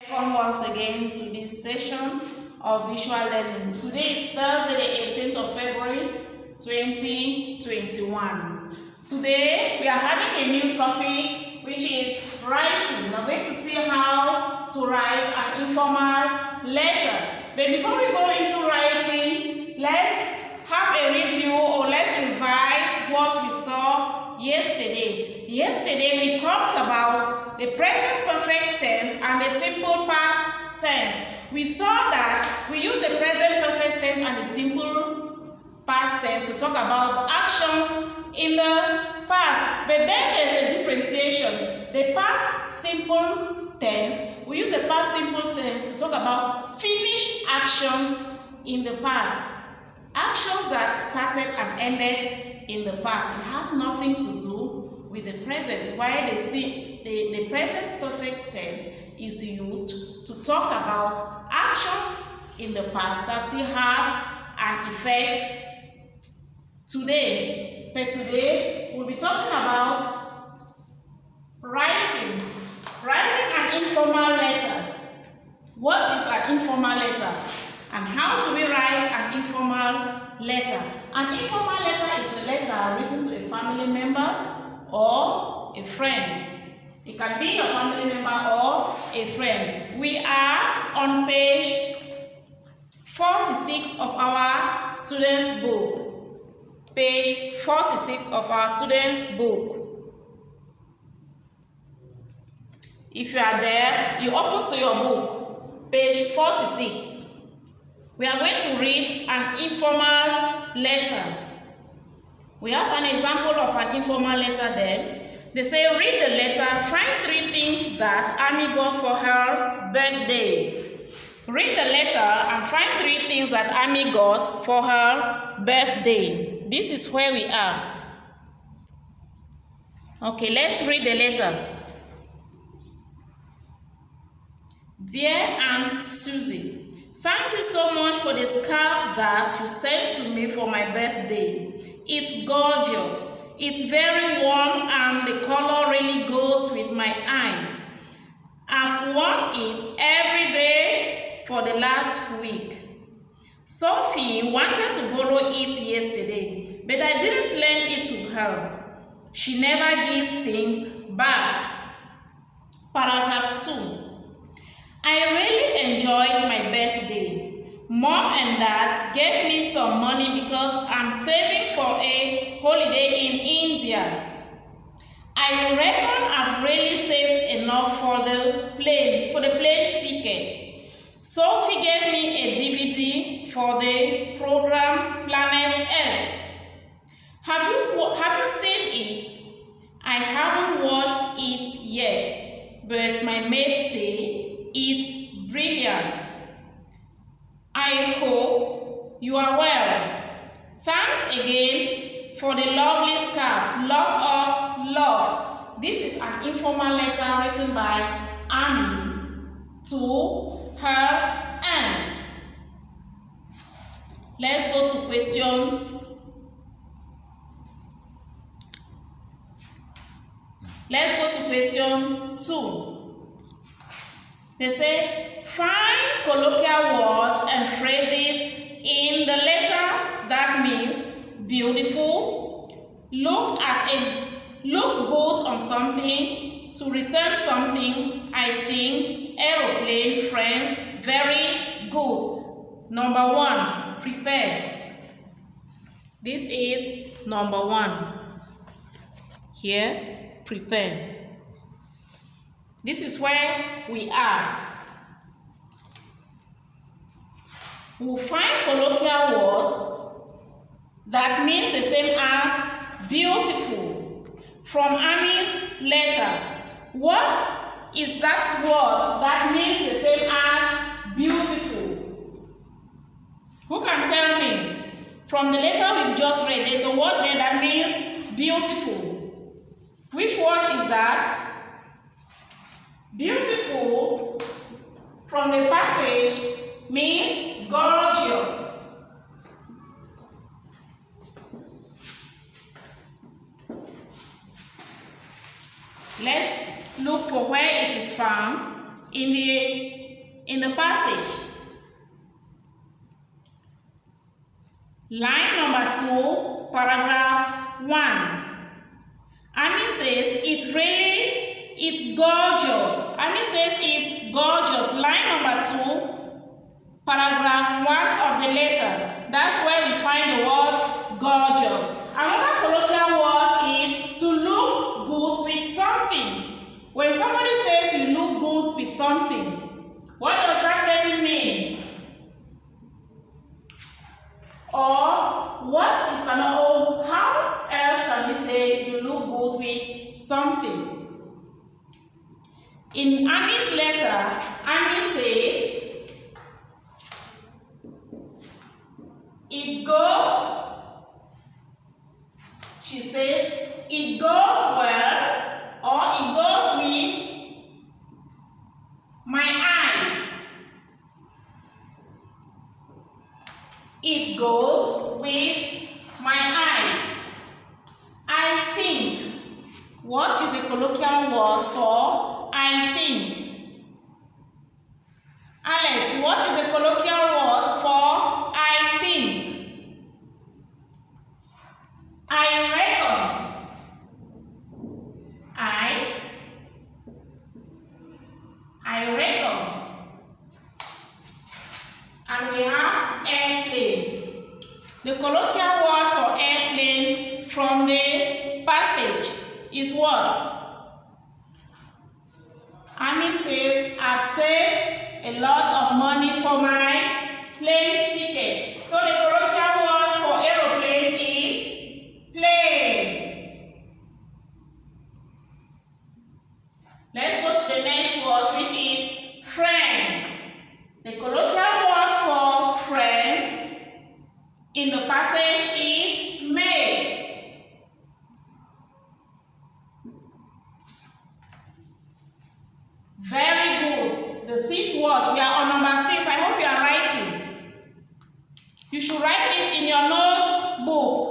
Welcome once again to this session of visual learning. Today is Thursday, the 18th of February, 2021. Today we are having a new topic, which is writing. We are going to see how to write an informal letter. But before we go into writing, let's have a review or let's revise what we saw yesterday. Yesterday we talked about the present perfect tense and the simple past tense. We saw that we use the present perfect tense and the simple past tense to talk about actions in the past. But then there's a differentiation. The past simple tense, we use the past simple tense to talk about finished actions in the past. Actions that started and ended in the past. It has nothing to do with the present, while the present perfect tense is used to talk about actions in the past that still have an effect today. But today we'll be talking about writing an informal letter. What is an informal letter? And how do we write an informal letter? An informal letter is a letter written to a family member or a friend. It can be your family member or a friend. We are on page 46 of our students' book. Page 46 of our students' book. If you are there, you open to your book, page 46. We are going to read an informal letter. We have an example of an informal letter there. They say, read the letter, find 3 things that Ami got for her birthday. Read the letter and find 3 things that Ami got for her birthday. This is where we are. Okay, let's read the letter. Dear Aunt Susie, thank you so much for the scarf that you sent to me for my birthday. It's gorgeous. It's very warm and the color really goes with my eyes. I've worn it every day for the last week. Sophie wanted to borrow it yesterday, but I didn't lend it to her. She never gives things back. Paragraph 2. I really enjoyed my birthday. Mom and Dad gave me some money because I'm saving for a holiday in India. I reckon I've really saved enough for the plane ticket. Sophie gave me a DVD for the program Planet Earth. Have you seen it? I haven't watched it yet, but my mates say it's brilliant. I hope you are well. Thanks again for the lovely scarf. Lots of love. This is an informal letter written by Ami to her aunt. Let's go to question. Let's go to question 2. They say, find colloquial words and phrases in the letter that means beautiful, look good on something, to return something, I think, aeroplane, friends, very good. Number 1, prepare. This is number 1. Here, prepare. This is where we are. We'll find colloquial words that means the same as beautiful from Ami's letter. What is that word that means the same as beautiful? Who can tell me? From the letter we've just read, there's a word there that means beautiful. Which word is that? Beautiful from the passage means gorgeous. Let's look for where it is found in the passage. Line number 2, paragraph 1. Annie says, it's gorgeous. Annie says, it's gorgeous. Line number 2, paragraph 1 of the letter. That's where we find the word gorgeous. Another colloquial word is to look good with something. When somebody says you look good with something, what does that person mean? Or what is another? How else can we say you look good with something? In Annie's letter, Annie says, it goes, she says, it goes well, or it goes with my eyes. It goes with my eyes. I think. What is a colloquial word for I think? Alex, what is a colloquial word for I think? I reckon. I reckon. And we have airplane. The colloquial word for airplane from the passage is what? Annie says, I've saved a lot of money for my plane ticket. So the colloquial word for aeroplane is plane. Let's go to the next word, which is friends. The colloquial word for friends in the passage is mates. Very good. The sixth word, we are on number 6. I hope you are writing. You should write it in your notebooks.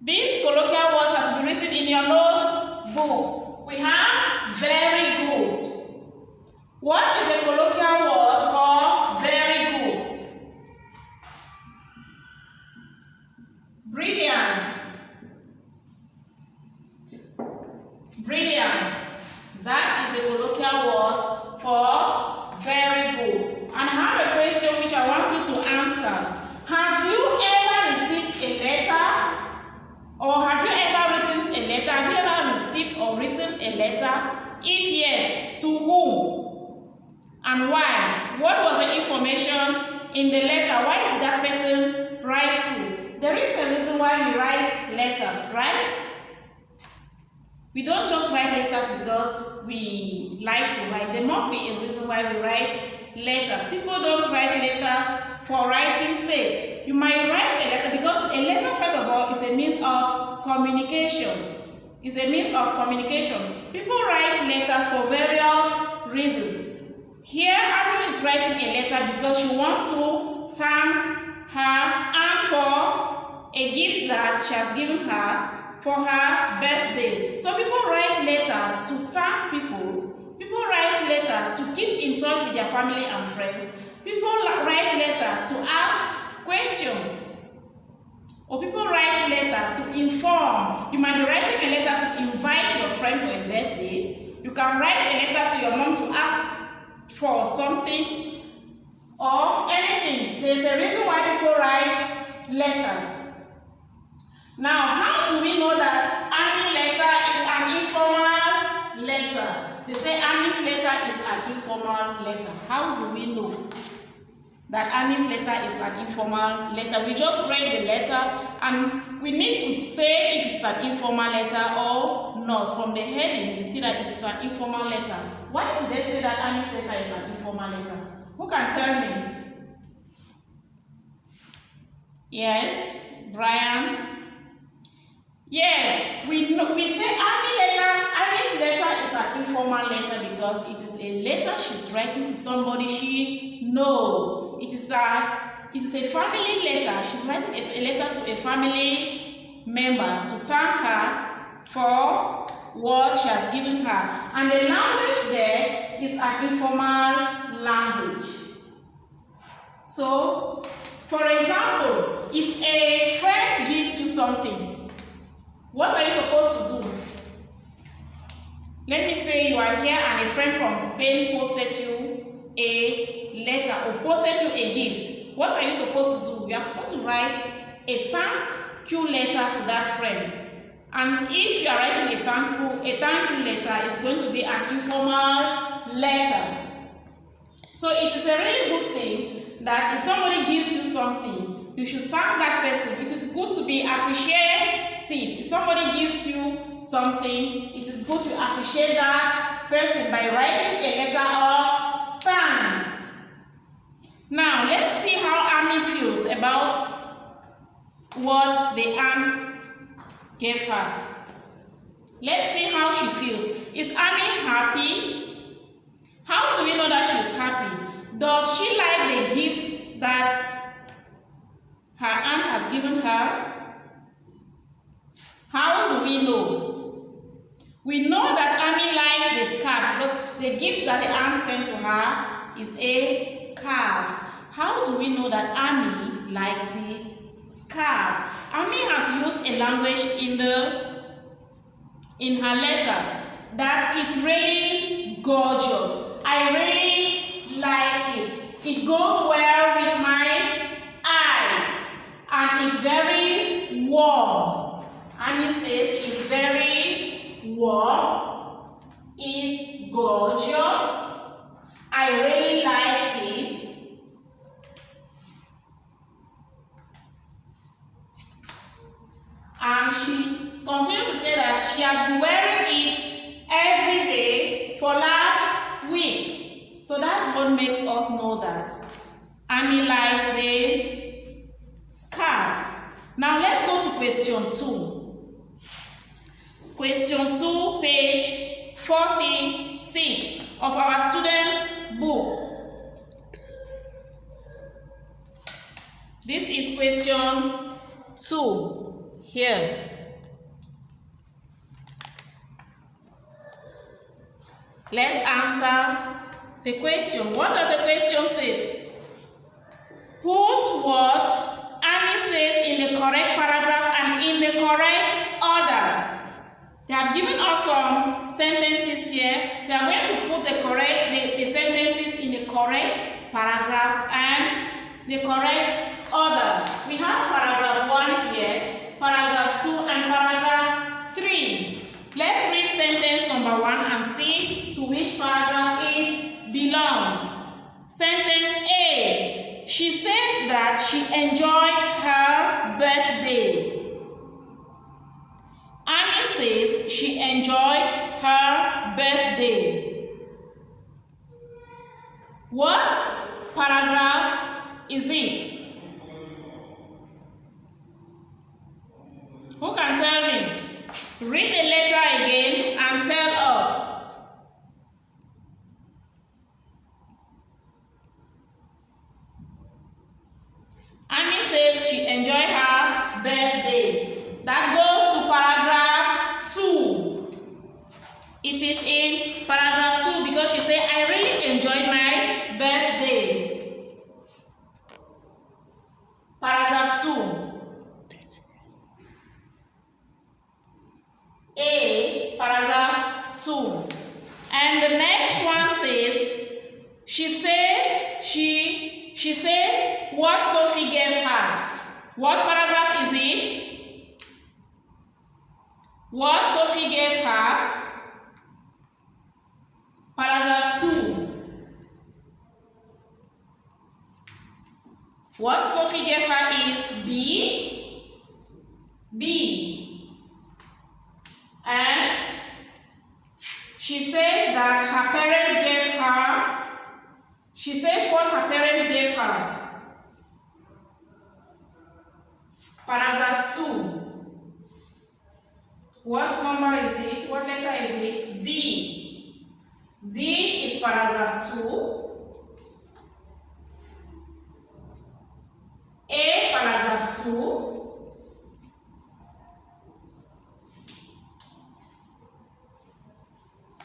These colloquial words are to be written in your notebooks. We have very good. What is a colloquial word for very good? Brilliant. Brilliant. That is a colloquial word for very good. And I have a question which I want you to answer. Have you ever received a letter? Or have you ever written a letter? Have you ever received or written a letter? If yes, to whom? And why? What was the information in the letter? Why did that person write you? There is a reason why we write letters, right? We don't just write letters because we like to write. There must be a reason why we write letters. People don't write letters for writing's sake. You might write a letter because a letter, first of all, is a means of communication. It's a means of communication. People write letters for various reasons. Here, Abby is writing a letter because she wants to thank her aunt for a gift that she has given her for her birthday. So people write letters to thank people. People write letters to keep in touch with their family and friends. People write letters to ask questions. Or people write letters to inform. You might be writing a letter to invite your friend for a birthday. You can write a letter to your mom to ask for something or anything. There's a reason why people write letters. Now, how do we know that Annie's letter is an informal letter? They say Annie's letter is an informal letter. How do we know that Annie's letter is an informal letter? We just read the letter and we need to say if it's an informal letter or not. From the heading, we see that it is an informal letter. Why do they say that Annie's letter is an informal letter? Who can tell me? Yes, Brian? Yes, we say Annie's letter is an informal letter because it is a letter she's writing to somebody she knows. It is a family letter. She's writing a letter to a family member to thank her for what she has given her. And the language there is an informal language. So, for example, if a friend gives you something, what are you supposed to do? Let me say you are here and a friend from Spain posted you a letter or posted you a gift. What are you supposed to do? You are supposed to write a thank you letter to that friend. And if you are writing a thank you letter, it's going to be an informal letter. So it is a really good thing that if somebody gives you something, you should thank that person. It is good to be appreciative. If somebody gives you something, it is good to appreciate that person by writing a letter of thanks. Now, let's see how Amy feels about what the aunt gave her. Let's see how she feels. Is Amy happy? How do we know that she's happy? Does she like the gifts that her aunt has given her? How do we know? We know that Amy likes the scarf because the gift that the aunt sent to her is a scarf. How do we know that Amy likes the scarf? Amy has used a language in her letter that it's really gorgeous. I really like it. It goes well with my eyes and it's very warm. Amy says it's very warm. It's gorgeous. I really like it. And she continued to say that she has been wearing it every day for last week. So that's what makes us know that Amy likes the scarf. Now let's go to question 2. Question 2, page 46 of our student's book. This is question 2. Here. Let's answer the question. What does the question say? Put what Amy says in the correct paragraph and in the correct order. They have given us some sentences here. We are going to put the sentences in the correct paragraphs and the correct order. We have paragraph 1 here, paragraph 2 and paragraph 3. Let's read sentence number 1 and see to which paragraph it belongs. Sentence A. She says that she enjoyed her birthday. Amy says she enjoyed her birthday. What paragraph is it? Who can tell me? Read the letter again and tell us. Amy says she enjoyed her birthday. That goes to paragraph 2. It is in paragraph 2 because she said, I really enjoyed my birthday. Paragraph 2. A, paragraph 2. And the next one says, she says what Sophie gave her. What paragraph is it? What Sophie gave her? Paragraph 2. What Sophie gave her is B. And she says that her parents gave her. She says what her parents gave her. Paragraph 2. What number is it? What letter is it? D. D is paragraph 2. A, paragraph 2.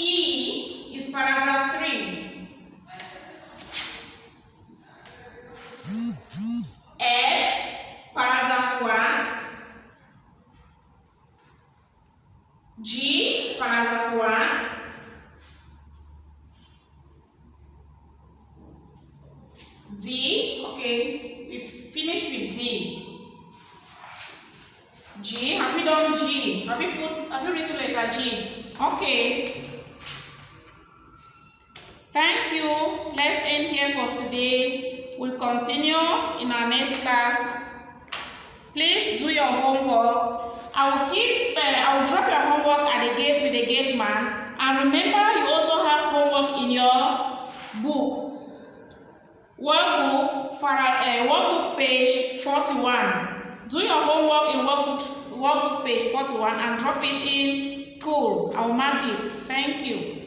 E is paragraph 3. D. Okay, we finished with D. G. Have you done G? Have you written letter G? Okay. Thank you. Let's end here for today. We'll continue in our next class. Please do your homework. I will drop your homework at the gate with the gate man. And remember, you also have homework in your book. Workbook page 41. Do your homework in workbook page 41 and drop it in school. I will mark it. Thank you.